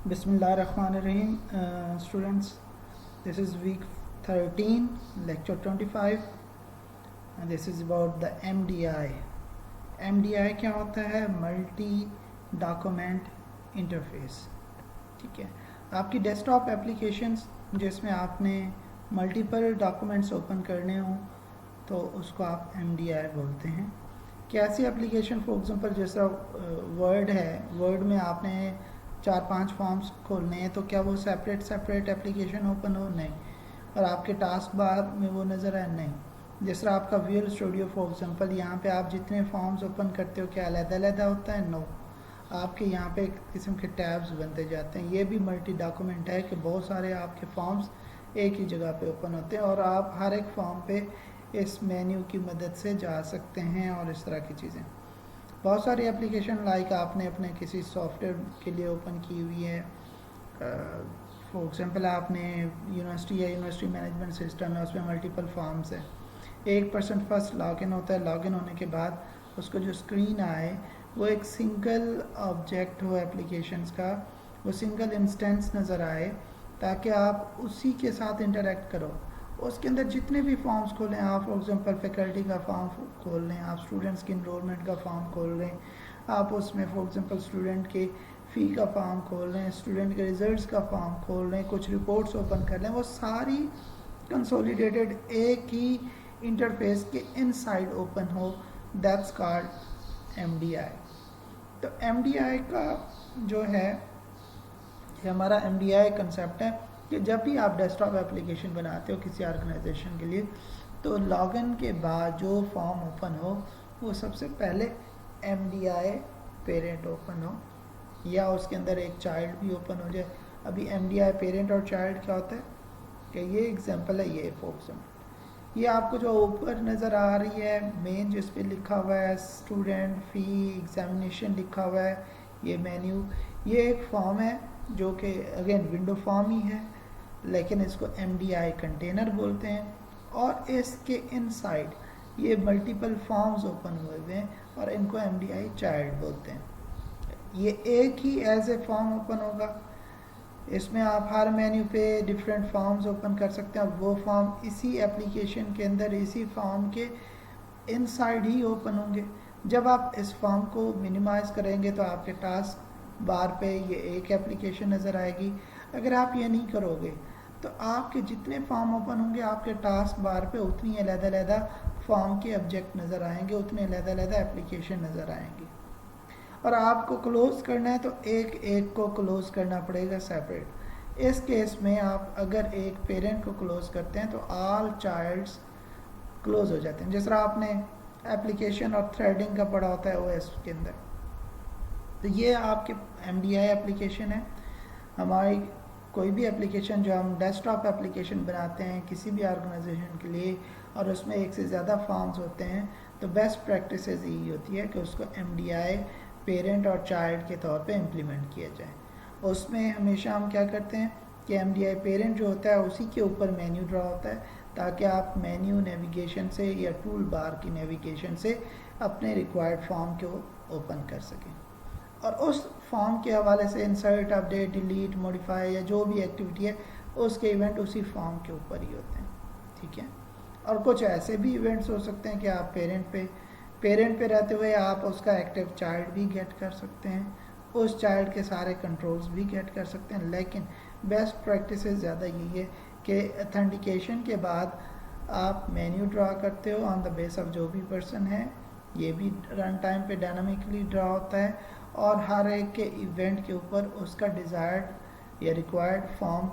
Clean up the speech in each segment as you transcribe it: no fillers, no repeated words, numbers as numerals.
Bismillahirrahmanirrahim. Students, this is week 13, lecture 25, and this is about the MDI. MDI क्या होता है? Multi document interface. ठीक है, आपकी डेस्कटॉप एप्लीकेशंस जिसमें आपने मल्टीपल डॉक्यूमेंट्स ओपन करने हो तो उसको आप MDI बोलते हैं. कैसी एप्लीकेशन, फॉर एग्जांपल जैसा वर्ड है, वर्ड में आपने 4-5 फॉर्म्स खोलने हैं तो क्या वो सेपरेट एप्लीकेशन ओपन हो? नहीं. और आपके टास्क बार में वो नज़र आए? नहीं. जिस तरह आपका विजुअल स्टूडियो फॉर एग्जांपल, यहाँ पे आप जितने फॉर्म्स ओपन करते हो क्या अलग-अलग होता है? नो. आपके यहाँ पे एक किस्म के टैब्स बनते जाते हैं. ये भी मल्टी डॉक्यूमेंट है कि बहुत सारे आपके फॉर्म्स एक ही जगह पे ओपन होते हैं और आप हर एक फॉर्म पे इस मेन्यू की मदद से जा सकते हैं और इस तरह की चीज़ें. बहुत सारी एप्लीकेशन लाइक आपने अपने किसी सॉफ्टवेयर के लिए ओपन की हुई है. फॉर एग्जांपल आपने यूनिवर्सिटी या यूनिवर्सिटी मैनेजमेंट सिस्टम है, उसमें मल्टीपल फॉर्म्स है. एक पर्सन फर्स्ट लॉगिन होता है. लॉगिन होने के बाद उसको जो स्क्रीन आए वो एक सिंगल ऑब्जेक्ट हो एप्लीकेशंस का, वो सिंगल इंस्टेंस नज़र आए ताकि आप उसी के साथ इंटरेक्ट करो. उसके अंदर जितने भी फॉर्म्स खोलें आप, फॉर एग्जांपल फैकल्टी का फॉर्म खोल लें, आप स्टूडेंट्स की इनरोलमेंट का फॉर्म खोल लें, आप उसमें फॉर एग्जांपल स्टूडेंट के फ़ी का फॉर्म खोल लें, स्टूडेंट के रिजल्ट्स का फॉर्म खोल लें, कुछ रिपोर्ट्स ओपन कर लें, वो सारी कंसोलिडेटेड एक ही इंटरफेस के इनसाइड ओपन हो. That's called MDI. तो MDI का जो है, ये हमारा MDI कंसेप्ट है कि जब भी आप डेस्कटॉप एप्लीकेशन बनाते हो किसी ऑर्गेनाइजेशन के लिए तो लॉगिन के बाद जो फॉर्म ओपन हो वो सबसे पहले MDI पेरेंट ओपन हो या उसके अंदर एक चाइल्ड भी ओपन हो जाए. अभी MDI पेरेंट और चाइल्ड क्या होता है कि ये एग्जांपल है. ये फॉर एग्जांपल ये आपको जो ऊपर नज़र आ रही है मेन जिस पे लिखा हुआ है स्टूडेंट फ़ी एग्जामिनेशन लिखा हुआ है, ये मेन्यू, ये एक फॉर्म है जो कि अगेन विंडो फॉर्म ही है लेकिन इसको MDI कंटेनर बोलते हैं. और इसके इनसाइड ये मल्टीपल फॉर्म्स ओपन हुए हुए हैं और इनको MDI चाइल्ड बोलते हैं. ये एक ही एज ए फॉर्म ओपन होगा. इसमें आप हर मेन्यू पे डिफरेंट फॉर्म्स ओपन कर सकते हैं. वो फॉर्म इसी एप्लीकेशन के अंदर इसी फॉर्म के इनसाइड ही ओपन होंगे. जब आप इस फॉर्म को मिनिमाइज़ करेंगे तो आपके टास्क बार पे ये एक एप्लीकेशन नज़र आएगी. अगर आप ये नहीं करोगे तो आपके जितने फॉर्म ओपन होंगे आपके टास्क बार पे उतनी अलग-अलग फॉर्म के ऑब्जेक्ट नज़र आएंगे, उतने अलग-अलग एप्लीकेशन नज़र आएंगे. और आपको क्लोज़ करना है तो एक एक को क्लोज़ करना पड़ेगा सेपरेट. इस केस में आप अगर एक पेरेंट को क्लोज़ करते हैं तो ऑल चाइल्ड्स क्लोज़ हो जाते हैं. जिस तरह आपने एप्लीकेशन और थ्रेडिंग का पढ़ा होता है OS के अंदर. तो ये आपके MDI एप्लीकेशन है. हमारी कोई भी एप्लीकेशन जो हम डेस्कटॉप एप्लीकेशन बनाते हैं किसी भी ऑर्गेनाइजेशन के लिए और उसमें एक से ज़्यादा फॉर्म्स होते हैं तो बेस्ट प्रैक्टिस यही होती है कि उसको MDI पेरेंट और चाइल्ड के तौर पे इम्प्लीमेंट किया जाए. उसमें हमेशा हम क्या करते हैं कि MDI पेरेंट जो होता है उसी के ऊपर मेन्यू ड्रा होता है ताकि आप मेन्यू नेविगेशन से या टूल बार की नेविगेशन से अपने रिक्वायर्ड फॉर्म को ओपन कर सकें. और उस फॉर्म के हवाले से इंसर्ट, अपडेट, डिलीट, मॉडिफाई या जो भी एक्टिविटी है उसके इवेंट उसी फॉर्म के ऊपर ही होते हैं. ठीक है. और कुछ ऐसे भी इवेंट्स हो सकते हैं कि आप पेरेंट पे रहते हुए आप उसका एक्टिव चाइल्ड भी गेट कर सकते हैं, उस चाइल्ड के सारे कंट्रोल्स भी गेट कर सकते हैं. लेकिन बेस्ट प्रैक्टिस ज़्यादा यही है कि ऑथेंटिकेशन के बाद आप मेन्यू ड्रा करते हो ऑन द बेस ऑफ जो भी पर्सन है. ये भी रन टाइम पे डायनामिकली ड्रा होता है और हर एक के इवेंट के ऊपर उसका डिज़ायर्ड या रिक्वायर्ड फॉर्म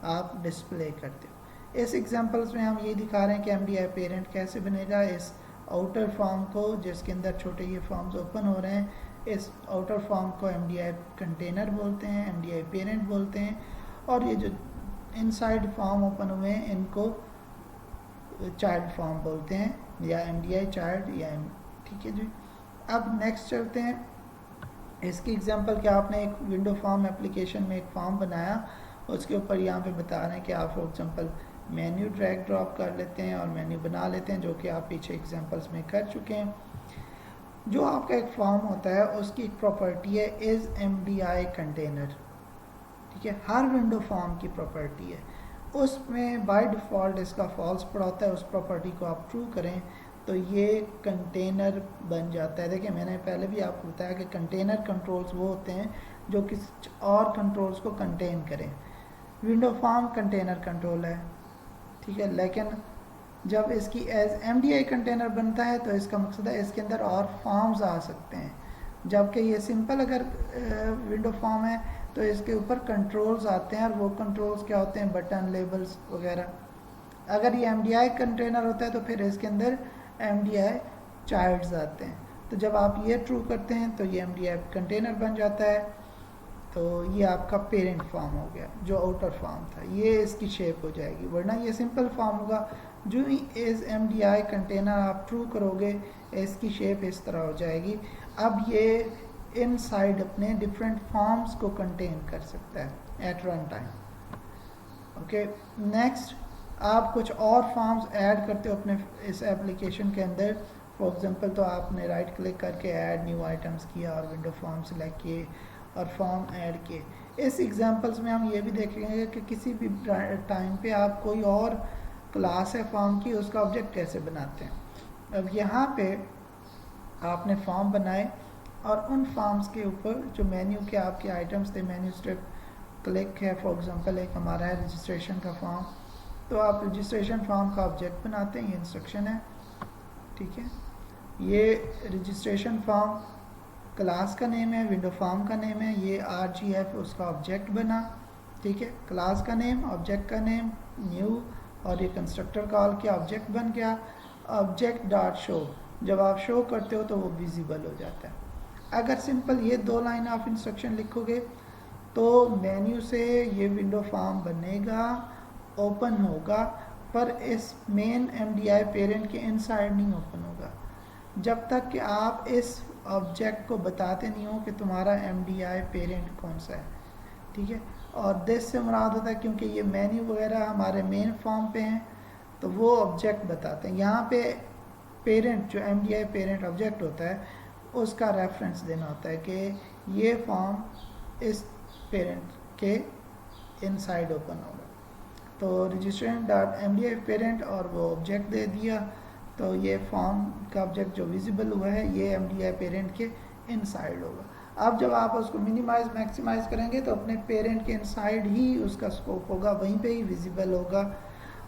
आप डिस्प्ले करते हो. इस एग्जांपल्स में हम ये दिखा रहे हैं कि MDI पेरेंट कैसे बनेगा. इस आउटर फॉर्म को जिसके अंदर छोटे ये फॉर्म्स ओपन हो रहे हैं, इस आउटर फॉर्म को MDI कंटेनर बोलते हैं, MDI पेरेंट बोलते हैं. और ये जो इनसाइड फॉर्म ओपन हुए हैं इनको चाइल्ड फॉर्म बोलते हैं या MDI चाइल्ड या ठीक है जी. अब नेक्स्ट चलते हैं. इसकी एग्जांपल क्या, आपने एक विंडो फॉर्म एप्लीकेशन में एक फॉर्म बनाया, उसके ऊपर यहाँ पे बता रहे हैं कि आप for example menu drag drop कर लेते हैं और मेन्यू बना लेते हैं जो कि आप पीछे एग्जांपल्स में कर चुके हैं. जो आपका एक फॉर्म होता है उसकी एक प्रॉपर्टी है इज़ MDI कंटेनर. ठीक है, हर विंडो फॉर्म की प्रॉपर्टी है, उसमें बाय डिफ़ॉल्ट इसका फॉल्स पड़ा होता है, उस प्रॉपर्टी को आप ट्रू करें तो ये कंटेनर बन जाता है। देखिए मैंने पहले भी आपको बताया कि कंटेनर कंट्रोल्स वो होते हैं जो किसी और कंट्रोल्स को कंटेन करें। विंडो फॉर्म कंटेनर कंट्रोल है, ठीक है, लेकिन जब इसकी एज एमडीआई कंटेनर बनता है तो इसका मकसद है इसके अंदर और फॉर्म्स आ सकते हैं, जबकि ये सिंपल अगर विंडो फॉर्म है तो इसके ऊपर कंट्रोल्स आते हैं, और वो कंट्रोल्स क्या होते हैं, बटन, लेबल्स वगैरह। अगर ये एमडीआई कंटेनर होता है तो फिर इसके अंदर एमडीआई चाइल्ड्स आते हैं। तो जब आप ये ट्रू करते हैं तो ये एमडीआई कंटेनर बन जाता है। तो ये आपका पेरेंट फॉर्म हो गया, जो आउटर फॉर्म था, ये इसकी शेप हो जाएगी, वरना ये सिंपल फॉर्म होगा। जो ही एज एमडीआई कंटेनर आप ट्रू करोगे इसकी शेप इस तरह हो जाएगी। अब ये इनसाइड अपने डिफरेंट फॉर्म्स को कंटेन कर सकता है at run time. Okay, next आप कुछ और फॉर्म्स ऐड करते हो अपने इस एप्लीकेशन के अंदर। फॉर एग्जांपल तो आपने राइट क्लिक करके ऐड न्यू आइटम्स किया और विंडो फॉर्म सेलेक्ट किए और फॉर्म ऐड किए। इस एग्जांपल्स में हम ये भी देखेंगे कि किसी भी टाइम पे आप कोई और क्लास है फॉर्म की, उसका ऑब्जेक्ट कैसे बनाते हैं। अब यहाँ पे आपने फॉर्म बनाए और उन फॉर्म्स के ऊपर जो मेन्यू के आपके आइटम्स थे, मेन्यू स्ट्रिप क्लिक है। फॉर एग्जांपल एक हमारा है रजिस्ट्रेशन का फॉर्म, तो आप रजिस्ट्रेशन फॉर्म का ऑब्जेक्ट बनाते हैं, ये इंस्ट्रक्शन है, ठीक है। ये रजिस्ट्रेशन फॉर्म क्लास का नेम है, विंडो फॉर्म का नेम है, ये RGF उसका ऑब्जेक्ट बना, ठीक है। क्लास का नेम, ऑब्जेक्ट का नेम, न्यू, और ये कंस्ट्रक्टर कॉल किया, ऑब्जेक्ट बन गया। ऑब्जेक्ट डॉट शो, जब आप शो करते हो तो वो विजिबल हो जाता है। अगर सिंपल ये 2 लाइन ऑफ इंस्ट्रक्शन लिखोगे तो मेन्यू से ये विंडो फॉर्म बनेगा, ओपन होगा, पर इस मेन MDI पेरेंट के इनसाइड नहीं ओपन होगा जब तक कि आप इस ऑब्जेक्ट को बताते नहीं हो कि तुम्हारा MDI पेरेंट कौन सा है, ठीक है। और दिस से मुराद होता है क्योंकि ये मेन्यू वगैरह हमारे मेन फॉर्म पे हैं तो वो ऑब्जेक्ट बताते हैं। यहाँ पे पेरेंट जो MDI पेरेंट ऑब्जेक्ट होता है उसका रेफरेंस देना होता है कि ये फॉर्म इस पेरेंट के इनसाइड ओपन होगा। तो रजिस्ट्रेशन डॉट MDI पेरेंट और वो ऑब्जेक्ट दे दिया, तो ये फॉर्म का ऑब्जेक्ट जो विजिबल हुआ है ये MDI पेरेंट के इनसाइड होगा। अब जब आप उसको मिनिमाइज मैक्सिमाइज करेंगे तो अपने पेरेंट के इनसाइड ही उसका स्कोप होगा, वहीं पे ही विजिबल होगा।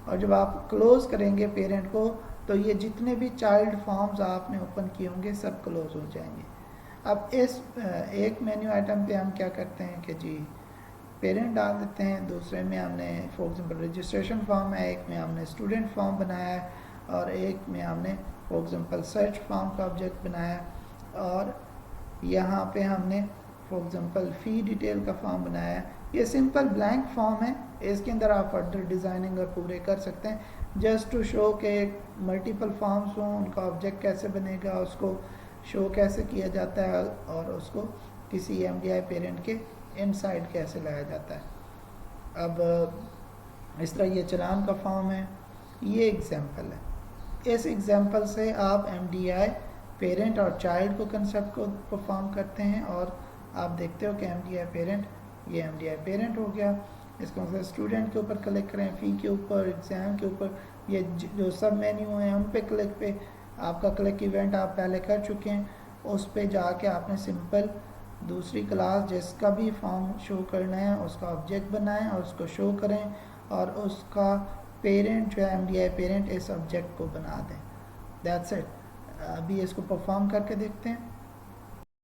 और जब आप क्लोज करेंगे पेरेंट को तो ये जितने भी चाइल्ड फॉर्म्स आपने ओपन किए होंगे सब क्लोज हो जाएंगे। अब इस एक मेन्यू आइटम पे हम क्या करते हैं कि जी पेरेंट डाल देते हैं, दूसरे में हमने फॉर एग्जांपल रजिस्ट्रेशन फॉर्म है, एक में हमने स्टूडेंट फॉर्म बनाया है और एक में हमने फॉर एग्जांपल सर्च फॉर्म का ऑब्जेक्ट बनाया, और यहाँ पे हमने फॉर एग्जांपल फ़ी डिटेल का फॉर्म बनाया है। ये सिंपल ब्लैंक फॉर्म है, इसके अंदर आप फर्दर डिज़ाइनिंग और पूरे कर सकते हैं जस्ट टू शो के मल्टीपल फॉर्म्स हों, उनका ऑब्जेक्ट कैसे बनेगा, उसको शो कैसे किया जाता है और उसको किसी MDI पेरेंट के इनसाइड कैसे लाया जाता है। अब इस तरह ये चलान का फॉर्म है, ये एग्जांपल है। इस एग्जांपल से आप MDI पेरेंट और चाइल्ड को कंसेप्ट को परफॉर्म करते हैं और आप देखते हो कि MDI पेरेंट, ये MDI पेरेंट हो गया। इसका मतलब स्टूडेंट के ऊपर क्लिक करें, फ़ी के ऊपर, एग्ज़ाम के ऊपर, ये जो सब मेन्यू हैं उन पे क्लिक पे आपका क्लिक इवेंट आप पहले कर चुके हैं, उस पे जाके आपने सिंपल दूसरी क्लास जिसका भी फॉर्म शो करना है उसका ऑब्जेक्ट बनाएं और उसको शो करें और उसका पेरेंट जो है MDI पेरेंट इस ऑब्जेक्ट को बना दें। That's it. अभी इसको परफॉर्म करके देखते हैं।